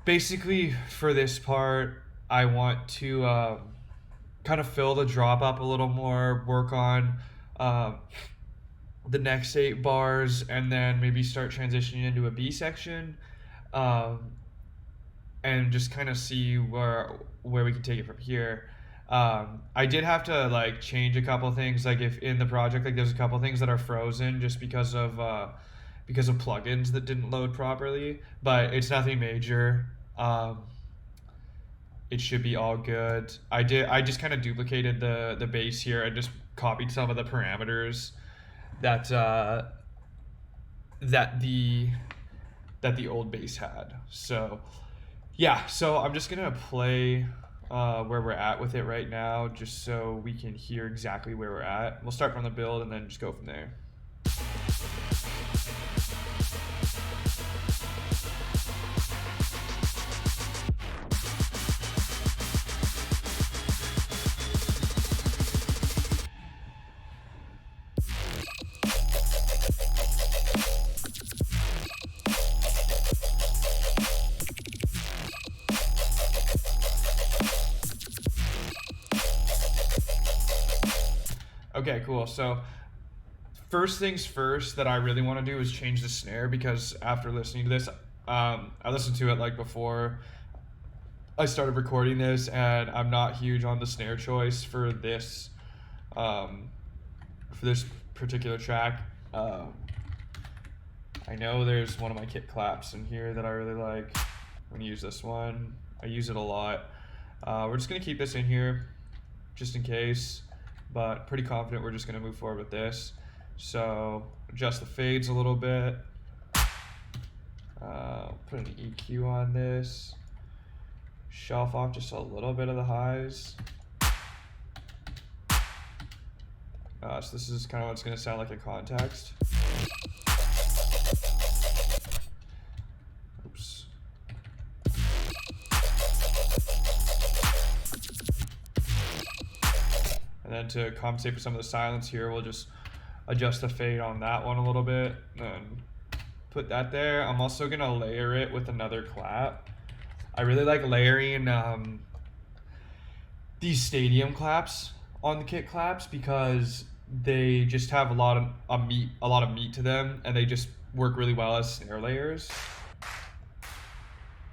basically for this part, I want to kind of fill the drop up a little more, work on um, the next 8 bars, and then maybe start transitioning into a B section, um, and just kind of see where we can take it from here. I did have to like change a couple things, like if in the project, like there's a couple things that are frozen just because of plugins that didn't load properly, but it's nothing major. It should be all good. I just kind of duplicated the bass here and just copied some of the parameters that that the that the old bass had. So yeah, so I'm just gonna play where we're at with it right now, just so we can hear exactly where we're at. We'll start from the build and then just go from there. Okay, cool. So first things first that I really want to do is change the snare, because after listening to this, I listened to it like before I started recording this, and I'm not huge on the snare choice for this particular track. I know there's one of my kit claps in here that I really like. I'm gonna use this one. I use it a lot. We're just gonna keep this in here just in case, but pretty confident we're just gonna move forward with this. So adjust the fades a little bit. Put an EQ on this. Shelf off just a little bit of the highs. So this is kind of what it's gonna sound like in context. Oops. And then to compensate for some of the silence here, we'll just adjust the fade on that one a little bit and put that there. I'm also gonna layer it with another clap. I really like layering these stadium claps on the kit claps, because they just have a lot of meat to them, and they just work really well as snare layers.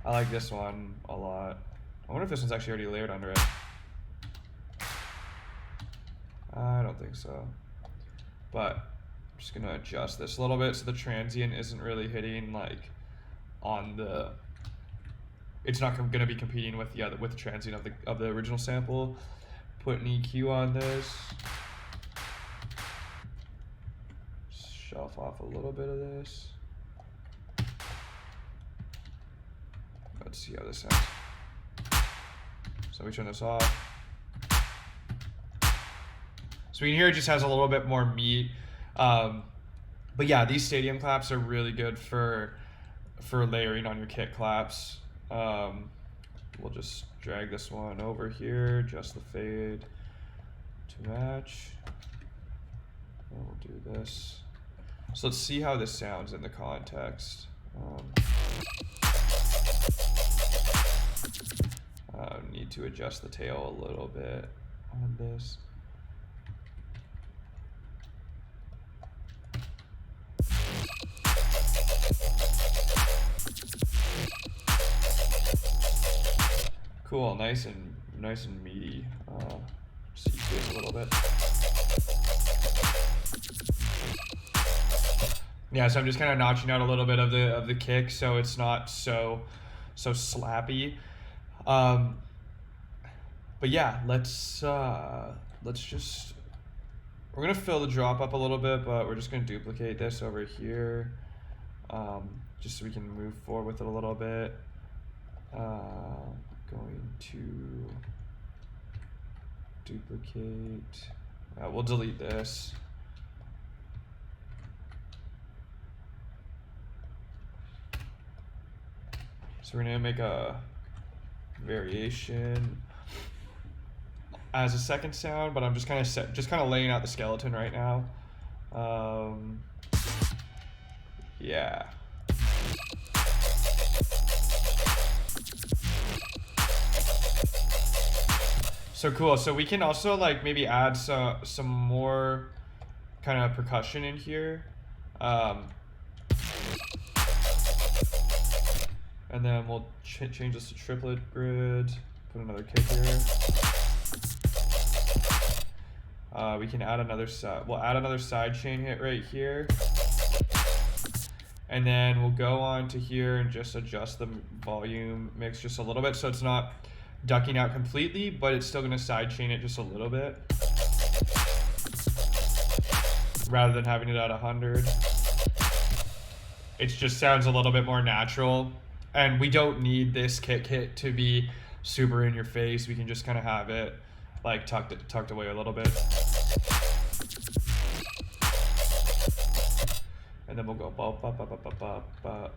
I like this one a lot. I wonder if this one's actually already layered under it. I don't think so. But I'm just gonna adjust this a little bit so the transient isn't really hitting like on the. It's not gonna be competing with the transient of the original sample. Put an EQ on this. Shelf off a little bit of this. Let's see how this sounds. So we turn this off. So we can hear it just has a little bit more meat. But yeah, these stadium claps are really good for layering on your kit claps. We'll just drag this one over here, adjust the fade to match. And we'll do this. So let's see how this sounds in the context. Need to adjust the tail a little bit on this. Cool, nice and meaty. Just EQ it a little bit. Yeah, so I'm just kind of notching out a little bit of the kick, so it's not so slappy. But yeah, let's just, we're gonna fill the drop up a little bit, but we're just gonna duplicate this over here, just so we can move forward with it a little bit. Going to duplicate. We'll delete this. So we're gonna make a variation as a second sound, but I'm just kind of laying out the skeleton right now. Yeah. So cool. So we can also like maybe add some more kind of percussion in here. And then we'll change this to triplet grid. Put another kick here. We can add another side. We'll add another side chain hit right here. And then we'll go on to here and just adjust the volume mix just a little bit so it's not ducking out completely, but it's still gonna side chain it just a little bit. Rather than having it at 100. It just sounds a little bit more natural. And we don't need this kick hit to be super in your face. We can just kind of have it like tucked away a little bit. And then we'll go bop, bop, bop, bop, bop, bop, bop.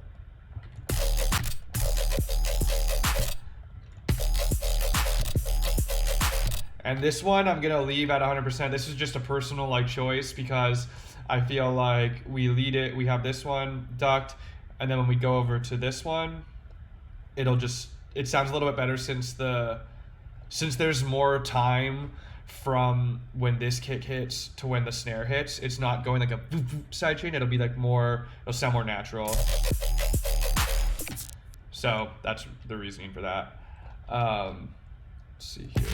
And this one I'm gonna leave at 100%. This is just a personal like choice because I feel like we lead it, we have this one ducked, and then when we go over to this one, it sounds a little bit better since there's more time from when this kick hits to when the snare hits. It's not going like a side chain, it'll be like it'll sound more natural. So that's the reasoning for that. Let's see here.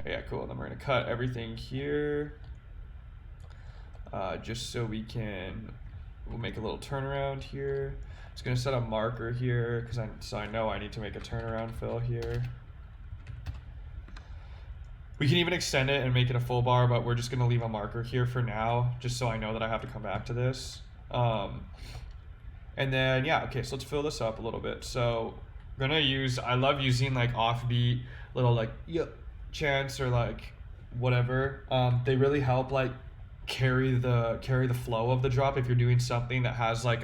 Yeah, cool. Then we're gonna cut everything here, just so we'll make a little turnaround here. Just gonna set a marker here so I know I need to make a turnaround fill here. We can even extend it and make it a full bar, but we're just gonna leave a marker here for now, just so I know that I have to come back to this. And then yeah, okay, so let's fill this up a little bit. So I'm gonna I love using like offbeat little like chants or like whatever. They really help like carry the flow of the drop if you're doing something that has like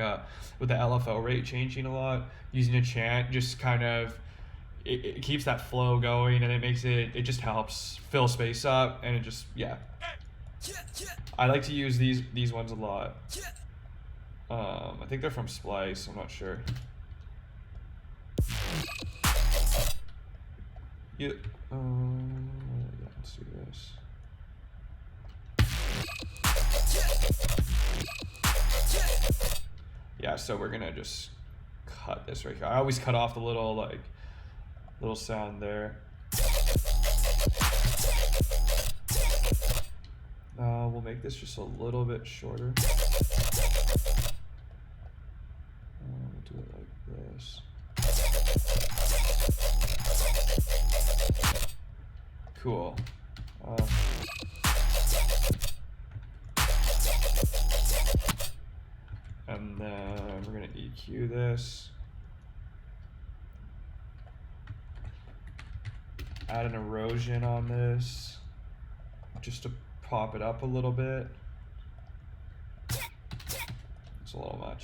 with the LFO rate changing a lot. Using a chant just kind of it keeps that flow going, and it just helps fill space up, and it just I like to use these ones a lot. I think they're from Splice, I'm not sure. Yeah, let's do this. Yeah, so we're gonna just cut this right here. I always cut off the little sound there. We'll make this just a little bit shorter. We'll do it like this. Cool. And then we're gonna EQ this. Add an erosion on this, just to pop it up a little bit. It's a little much.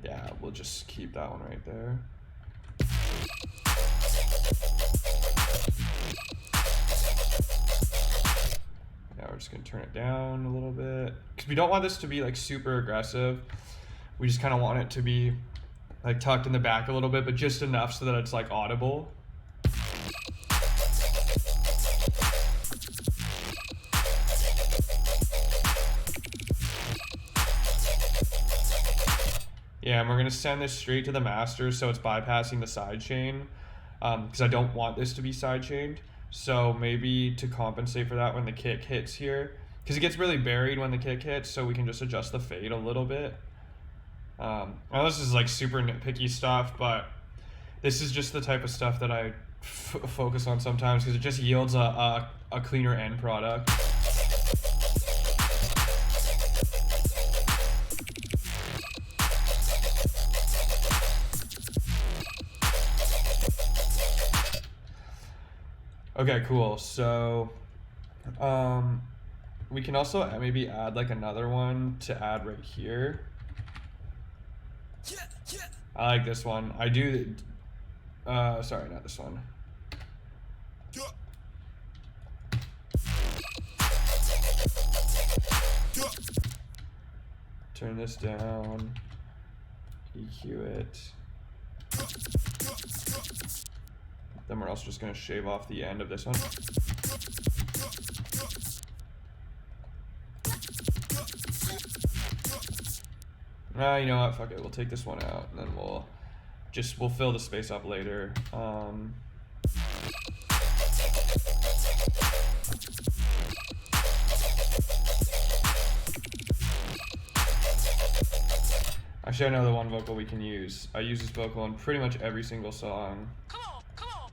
Yeah, we'll just keep that one right there. Now we're just gonna turn it down a little bit because we don't want this to be like super aggressive. We just kind of want it to be like tucked in the back a little bit, but just enough so that it's like audible. Yeah, and we're gonna send this straight to the master so it's bypassing the sidechain, because I don't want this to be sidechained. So maybe to compensate for that when the kick hits here, because it gets really buried when the kick hits, so we can just adjust the fade a little bit. Now this is like super nitpicky stuff, but this is just the type of stuff that I focus on sometimes because it just yields a cleaner end product. Okay, cool. So, we can also maybe add like another one to add right here. I like this one. I do. Sorry, not this one. Turn this down. EQ it. Then we're also just gonna shave off the end of this one. You know what? Fuck it. We'll take this one out, and then we'll fill the space up later. Actually, I know the one vocal we can use. I use this vocal in pretty much every single song. Come on.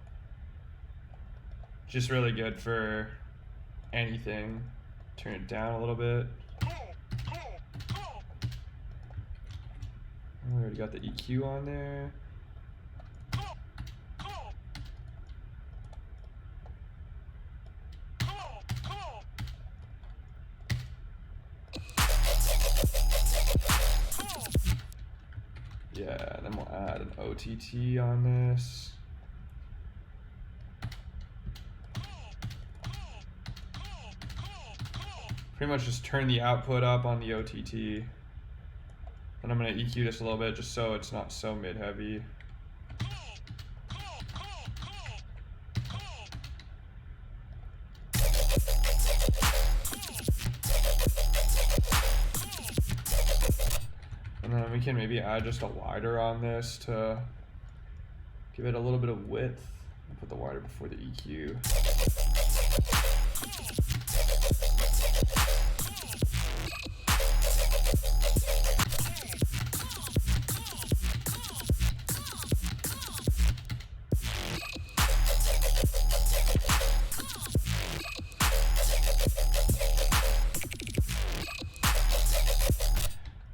Just really good for anything. Turn it down a little bit. We already got the EQ on there. Yeah, then we'll add an OTT on this. Pretty much just turn the output up on the OTT. And I'm gonna EQ this a little bit just so it's not so mid-heavy. And then we can maybe add just a wider on this to give it a little bit of width. Put the wider before the EQ.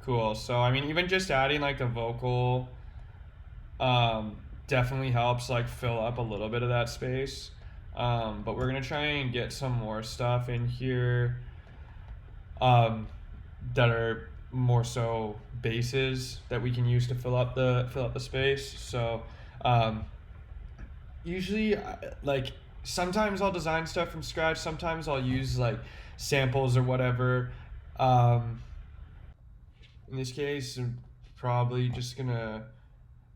Cool. So I mean, even just adding like the vocal definitely helps like fill up a little bit of that space. But we're gonna try and get some more stuff in here that are more so basses that we can use to fill up the space. So usually like sometimes I'll design stuff from scratch. Sometimes I'll use like samples or whatever. In this case, I'm probably just gonna,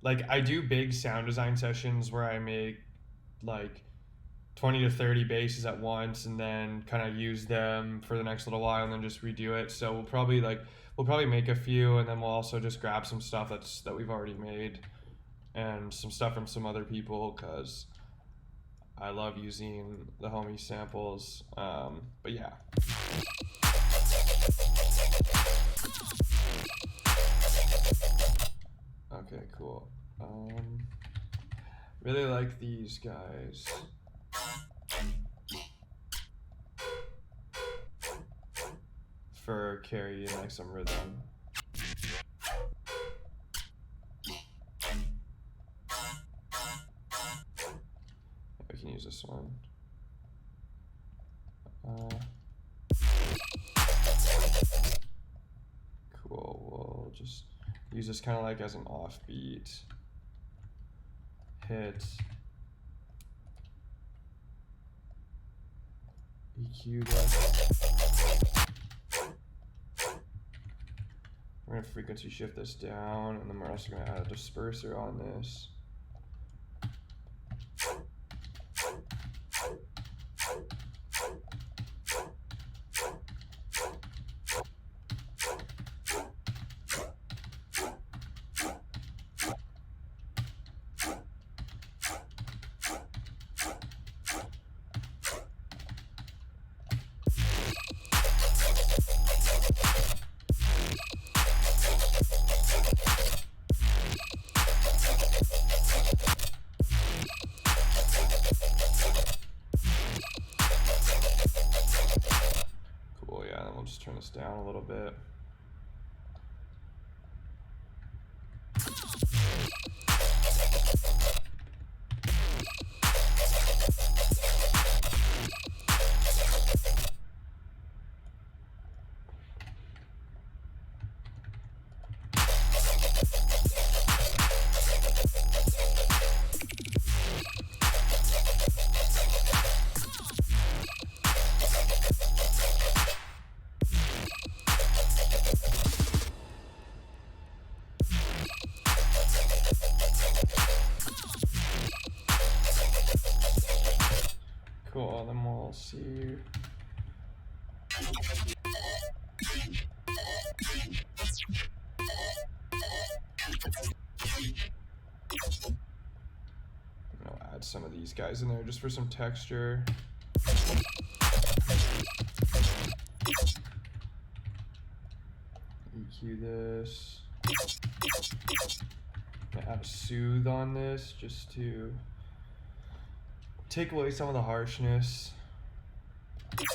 like, I do big sound design sessions where I make like 20 to 30 basses at once and then kind of use them for the next little while and then just redo it. So we'll probably make a few, and then we'll also just grab some stuff that we've already made and some stuff from some other people, because I love using the homie samples. But yeah. Okay, cool. Really like these guys. For carrying like some rhythm. I can use this one. Cool, we'll just use this kind of like as an offbeat hit. EQ that. We're gonna frequency shift this down, and then we're also gonna add a disperser on this. Turn this down a little bit. these guys in there just for some texture. EQ this. I'm gonna add a soothe on this just to take away some of the harshness. You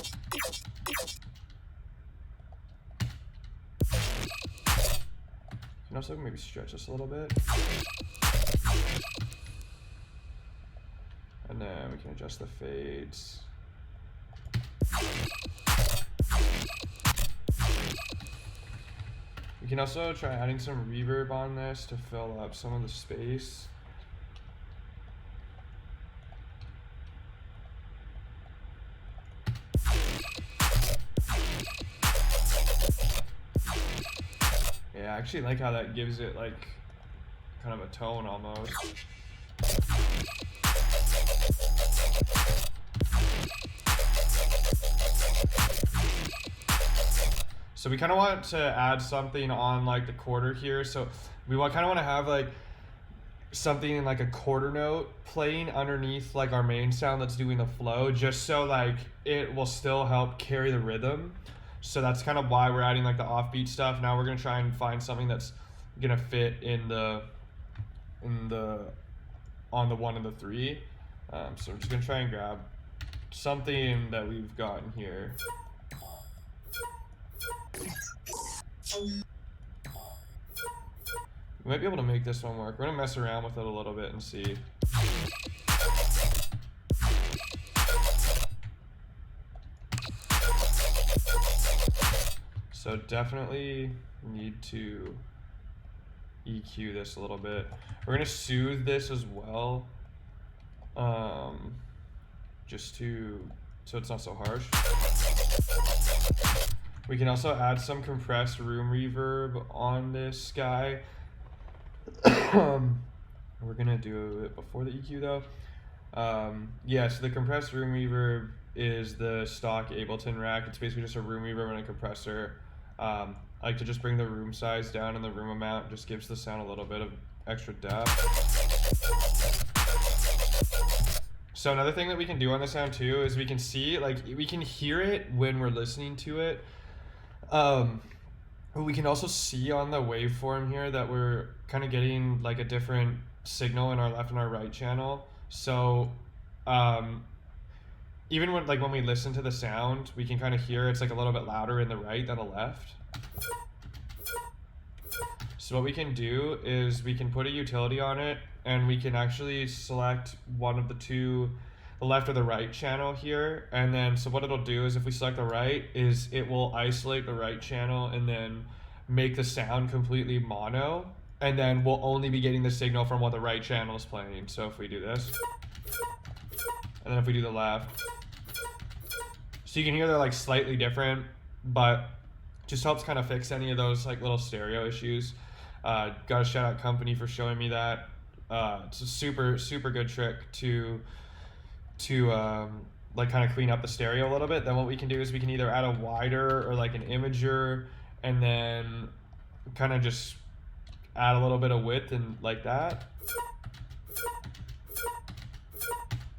can also maybe stretch this a little bit. And then we can adjust the fades. We can also try adding some reverb on this to fill up some of the space. Yeah, I actually like how that gives it like kind of a tone almost. So we kind of want to add something on like the quarter here. So we kind of want to have like something in like a quarter note playing underneath like our main sound that's doing the flow, just so like it will still help carry the rhythm. So that's kind of why we're adding like the offbeat stuff. Now we're gonna try and find something that's gonna fit on the 1 and the 3. So I'm just gonna try and grab something that we've gotten here. We might be able to make this one work. We're gonna mess around with it a little bit and see. So definitely need to EQ this a little bit. We're gonna soothe this as well, just so it's not so harsh. We can also add some compressed room reverb on this guy. We're gonna do it before the EQ though. Yeah, so the compressed room reverb is the stock Ableton rack. It's basically just a room reverb and a compressor. I like to just bring the room size down and the room amount. Just gives the sound a little bit of extra depth. So another thing that we can do on the sound too is we can see, like, we can hear it when we're listening to it. We can also see on the waveform here that we're kind of getting like a different signal in our left and our right channel. So even when we listen to the sound, we can kind of hear it's like a little bit louder in the right than the left. So what we can do is we can put a utility on it, and we can actually select one of the two, the left or the right channel here. And then, so what it'll do is if we select the right, is it will isolate the right channel and then make the sound completely mono. And then we'll only be getting the signal from what the right channel is playing. So if we do this, and then if we do the left, so you can hear they're like slightly different, but just helps kind of fix any of those like little stereo issues. Gotta shout out Company for showing me that. It's a super good trick to like kind of clean up the stereo a little bit. Then what we can do is we can either add a wider or like an imager, and then kind of just add a little bit of width and like that.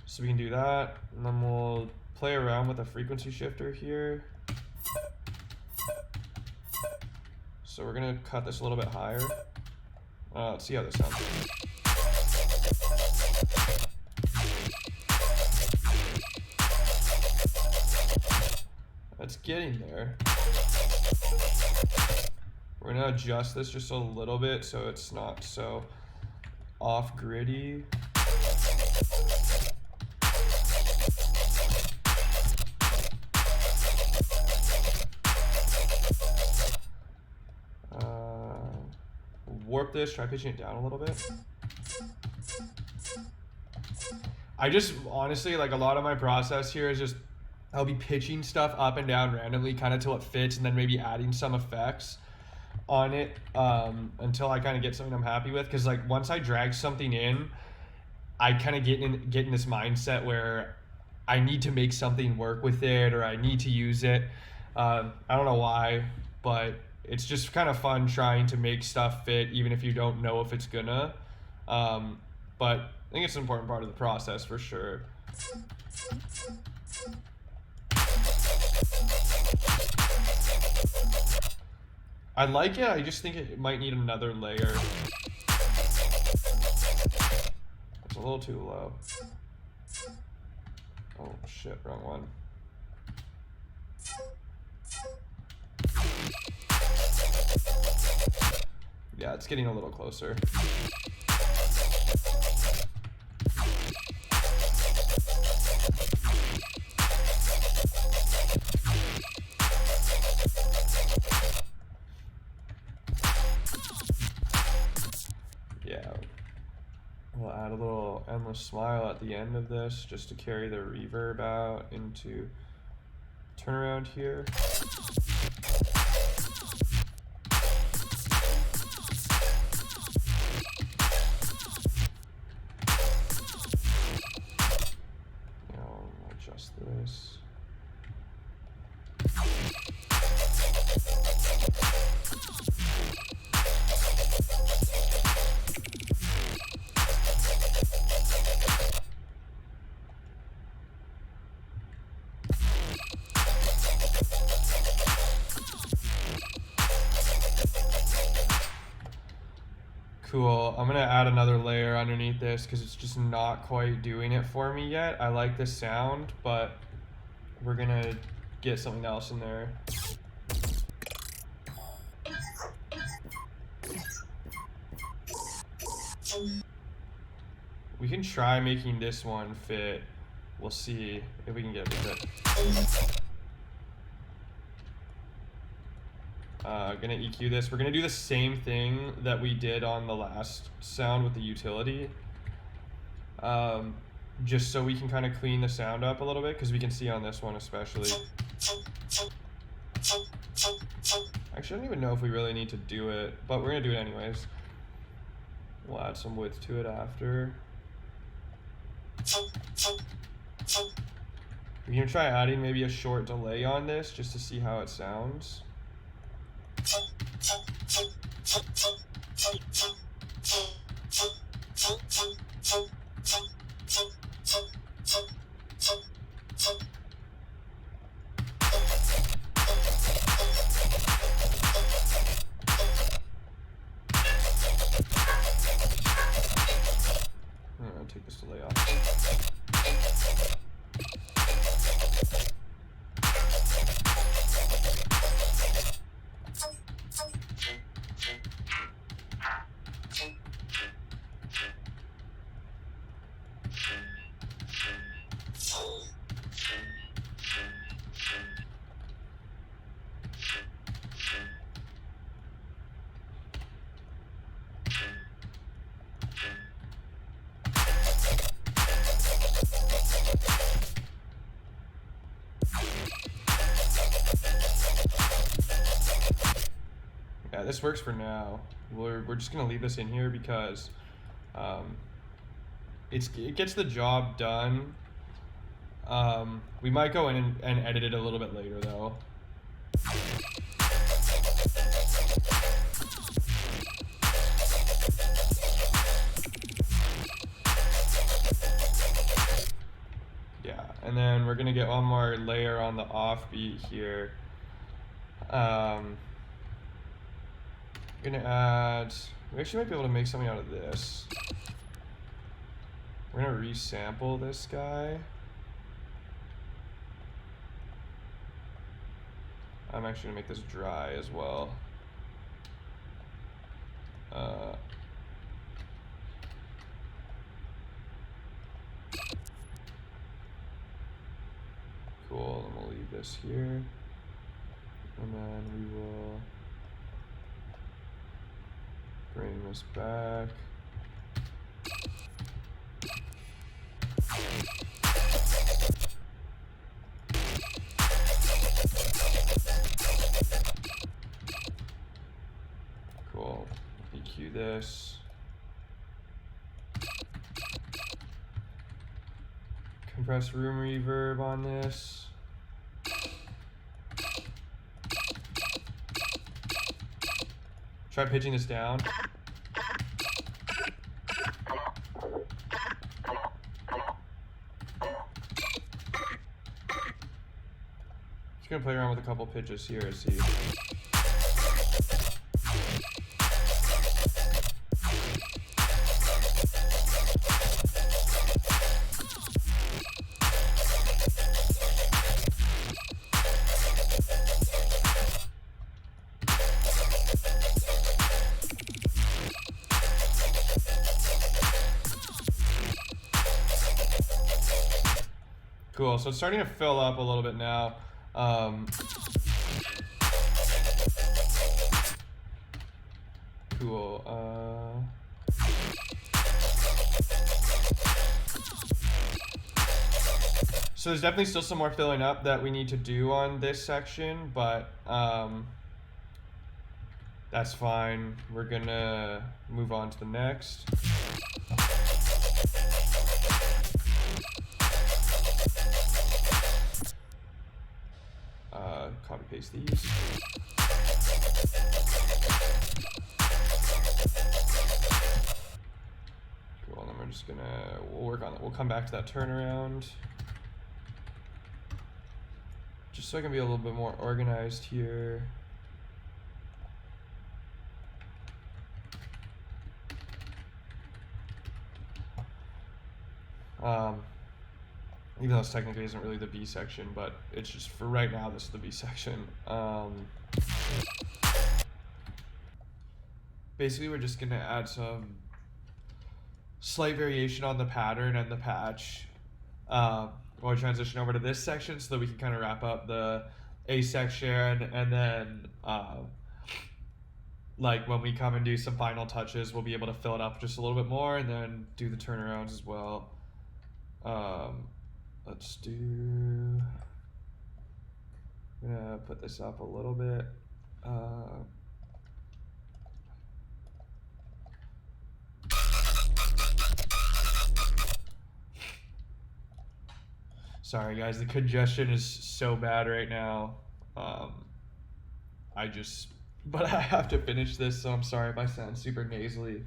So we can do that, and then we'll play around with a frequency shifter here. So we're gonna cut this a little bit higher. Let's see how this sounds. It's getting there. We're gonna adjust this just a little bit so it's not so off-griddy. Warp this, try pitching it down a little bit. I just honestly, like, a lot of my process here is just I'll be pitching stuff up and down randomly kind of till it fits, and then maybe adding some effects on it until I kind of get something I'm happy with. Because like once I drag something in, I kind of get in this mindset where I need to make something work with it, or I need to use it. I don't know why, but it's just kind of fun trying to make stuff fit even if you don't know if it's gonna. But I think it's an important part of the process for sure. I like it, I just think it might need another layer. It's a little too low. Oh shit, wrong one. Yeah, it's getting a little closer. Yeah. We'll add a little endless smile at the end of this just to carry the reverb out into turnaround here. Adjust this. Cool. I'm gonna add another layer underneath this because it's just not quite doing it for me yet. I like this sound, but we're gonna get something else in there. We can try making this one fit. We'll see if we can get it to fit. Gonna EQ this. We're gonna do the same thing that we did on the last sound with the utility. Just so we can kind of clean the sound up a little bit, because we can see on this one especially. Actually, I don't even know if we really need to do it, but we're gonna do it anyways. We'll add some width to it after. We're gonna try adding maybe a short delay on this just to see how it sounds. I'm gonna take this delay off. Yeah, this works for now. We're just gonna leave this in here because it gets the job done. We might go in and edit it a little bit later though. Yeah, and then we're gonna get one more layer on the offbeat here. We're gonna add, we actually might be able to make something out of this. We're gonna resample this guy. I'm actually gonna make this dry as well. Cool, and we'll leave this here. And then we will bring this back. Cool. EQ this. Compress room reverb on this. Try pitching this down. Just gonna play around with a couple pitches here and see. Cool, so it's starting to fill up a little bit now. Cool. So there's definitely still some more filling up that we need to do on this section, but that's fine. We're gonna move on to the next. Copy paste these. Cool, and then we're just gonna, we'll work on it. We'll come back to that turnaround. Just so I can be a little bit more organized here. Even though this technically isn't really the B section, but it's just for right now, this is the B section. Basically, we're just gonna add some slight variation on the pattern and the patch while we transition over to this section so that we can kind of wrap up the A section, and then like when we come and do some final touches, we'll be able to fill it up just a little bit more and then do the turnarounds as well. Let's do, I'm gonna put this up a little bit. Sorry guys, the congestion is so bad right now. But I have to finish this, so I'm sorry if I sound super nasally.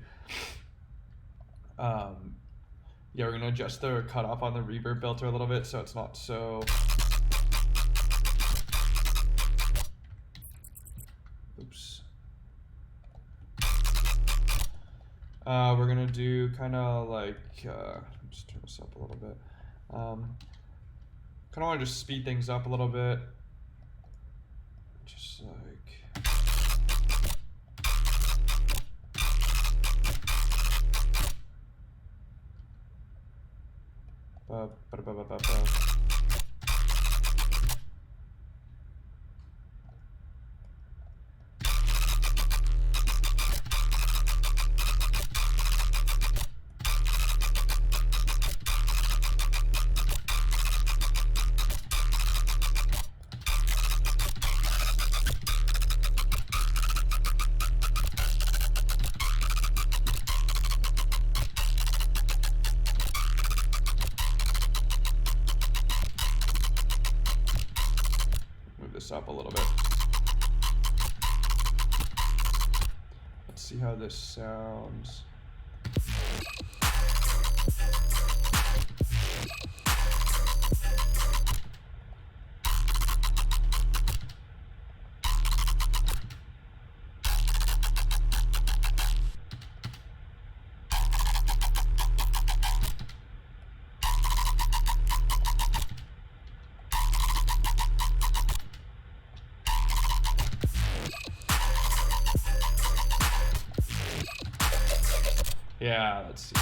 Yeah, we're gonna adjust the cutoff on the reverb filter a little bit so it's not so. Oops. We're gonna do kind of like, just turn this up a little bit. Kind of want to just speed things up a little bit. Just like. Up a little bit. Let's see how this sounds. Yeah, let's see.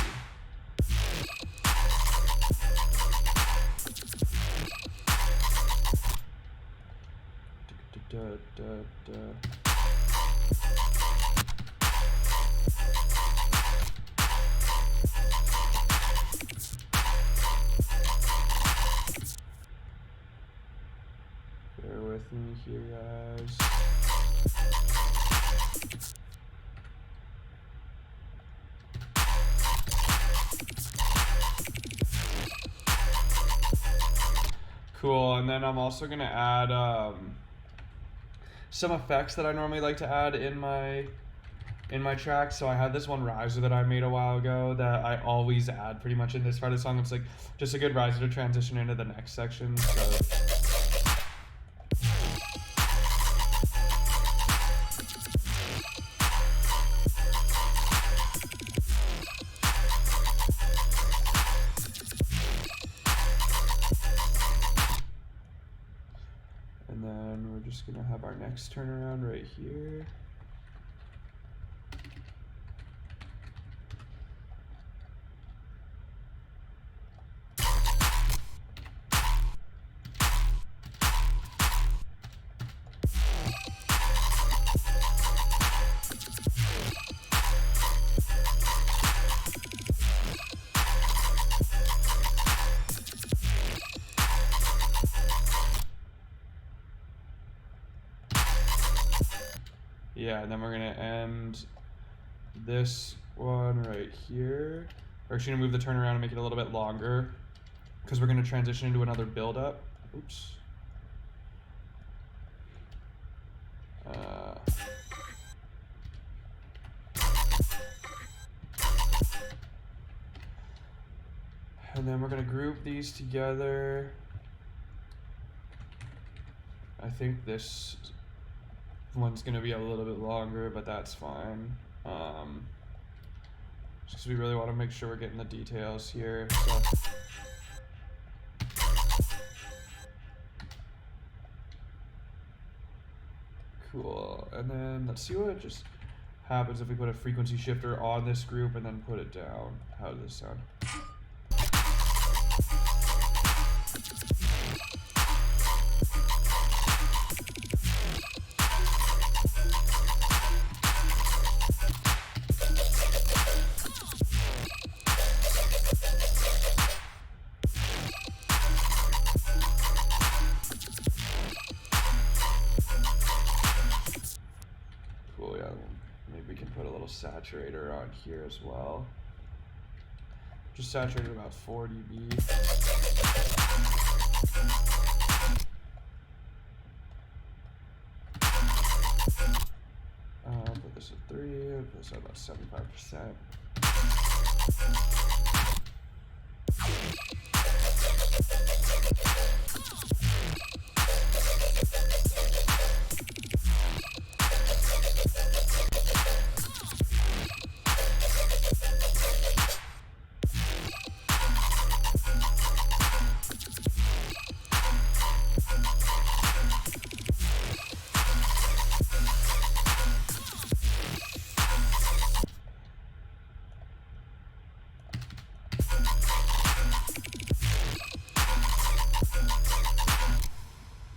Bear with me here, guys. Cool, and then I'm also gonna add some effects that I normally like to add in my tracks. So I had this one riser that I made a while ago that I always add pretty much in this part of the song. It's like just a good riser to transition into the next section. So And then we're just gonna have our next turnaround right here. Yeah, and then we're gonna end this one right here. We're actually gonna move the turnaround and make it a little bit longer because we're gonna transition into another build up. Oops. And then we're gonna group these together. I think this one's gonna be a little bit longer, but that's fine. Just 'cause we really want to make sure we're getting the details here. So. Cool. And then let's see what just happens if we put a frequency shifter on this group and then put it down. How does this sound? Cool, yeah. Maybe we can put a little saturator on here as well. Just saturated about 4 dB. Put this at 3, put this at about 75%.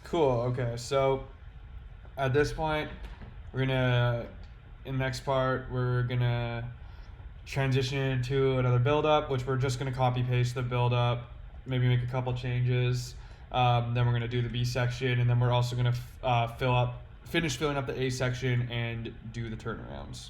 Cool, okay, so at this point, in the next part, we're gonna transition into another build up, which we're just gonna copy paste the build up, maybe make a couple changes. Then we're gonna do the B section, and then we're also gonna finish filling up the A section and do the turnarounds.